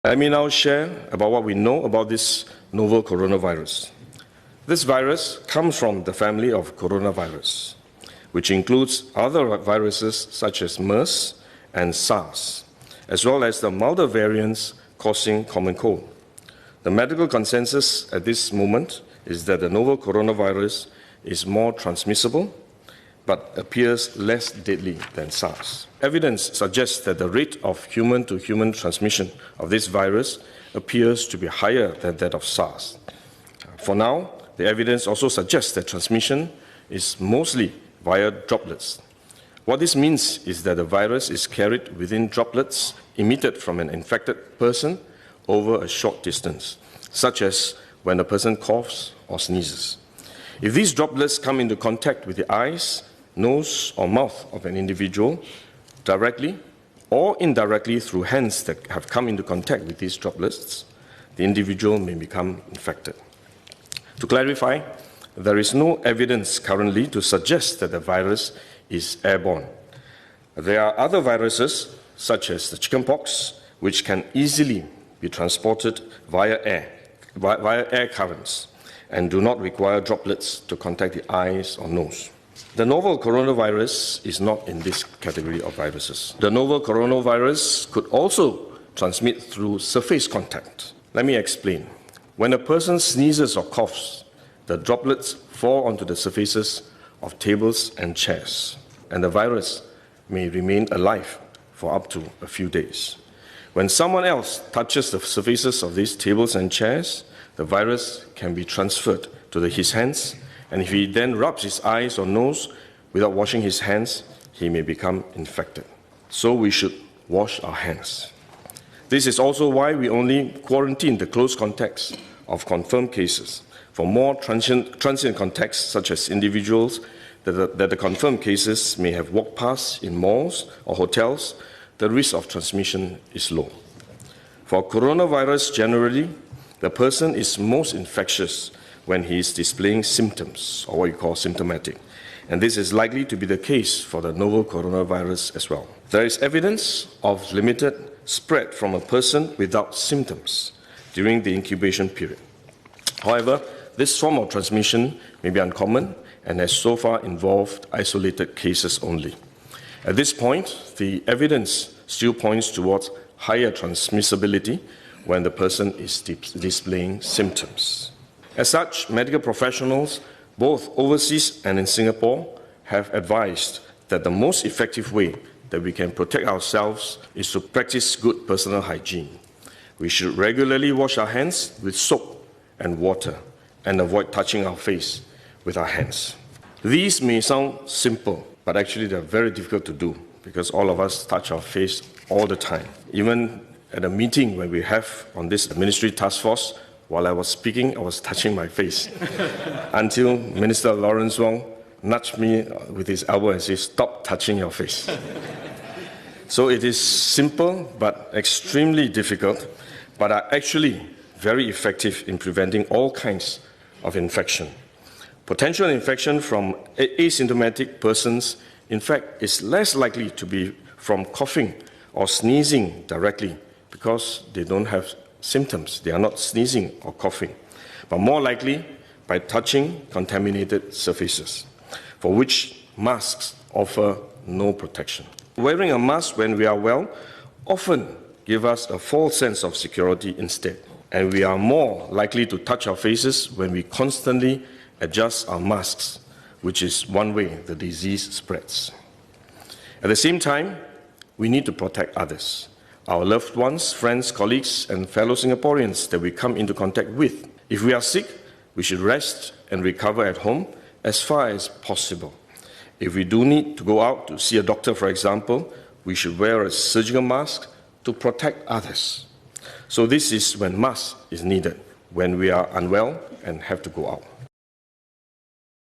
Let me now share about what we know about this novel coronavirus. This virus comes from the family of coronavirus, which includes other viruses such as MERS and SARS, as well as the milder variants causing common cold. The medical consensus at this moment is that the novel coronavirus is more transmissible, but appears less deadly than SARS. Evidence suggests that the rate of human-to-human transmission of this virus appears to be higher than that of SARS. For now, the evidence also suggests that transmission is mostly via droplets. What this means is that the virus is carried within droplets emitted from an infected person over a short distance, such as when a person coughs or sneezes. If these droplets come into contact with the eyes, nose, or mouth of an individual, directly or indirectly through hands that have come into contact with these droplets, the individual may become infected. To clarify, there is no evidence currently to suggest that the virus is airborne. There are other viruses, such as the chickenpox, which can easily be transported via air currents and do not require droplets to contact the eyes or nose. The novel coronavirus is not in this category of viruses. The novel coronavirus could also transmit through surface contact. Let me explain. When a person sneezes or coughs, the droplets fall onto the surfaces of tables and chairs, and the virus may remain alive for up to a few days. When someone else touches the surfaces of these tables and chairs, the virus can be transferred to his hands, and if he then rubs his eyes or nose without washing his hands, he may become infected. So we should wash our hands. This is also why we only quarantine the close contacts of confirmed cases. For more transient contacts, such as individuals that the confirmed cases may have walked past in malls or hotels, the risk of transmission is low. For coronavirus generally, the person is most infectious when he is displaying symptoms, or what you call symptomatic. And this is likely to be the case for the novel coronavirus as well. There is evidence of limited spread from a person without symptoms during the incubation period. However, this form of transmission may be uncommon and has so far involved isolated cases only. At this point, the evidence still points towards higher transmissibility when the person is displaying symptoms. As such, medical professionals, both overseas and in Singapore, have advised that the most effective way that we can protect ourselves is to practice good personal hygiene. We should regularly wash our hands with soap and water and avoid touching our face with our hands. These may sound simple, but actually they're very difficult to do because all of us touch our face all the time. Even at a meeting when we have on this ministry task force, while I was speaking, I was touching my face until Minister Lawrence Wong nudged me with his elbow and said, "Stop touching your face." So it is simple but extremely difficult, but are actually very effective in preventing all kinds of infection. Potential infection from asymptomatic persons, in fact, is less likely to be from coughing or sneezing directly because they don't have symptoms. They are not sneezing or coughing, but more likely by touching contaminated surfaces, for which masks offer no protection. Wearing a mask when we are well often gives us a false sense of security instead, and we are more likely to touch our faces when we constantly adjust our masks, which is one way the disease spreads. At the same time, we need to protect others, our loved ones, friends, colleagues, and fellow Singaporeans that we come into contact with. If we are sick, we should rest and recover at home as far as possible. If we do need to go out to see a doctor, for example, we should wear a surgical mask to protect others. So this is when mask is needed, when we are unwell and have to go out.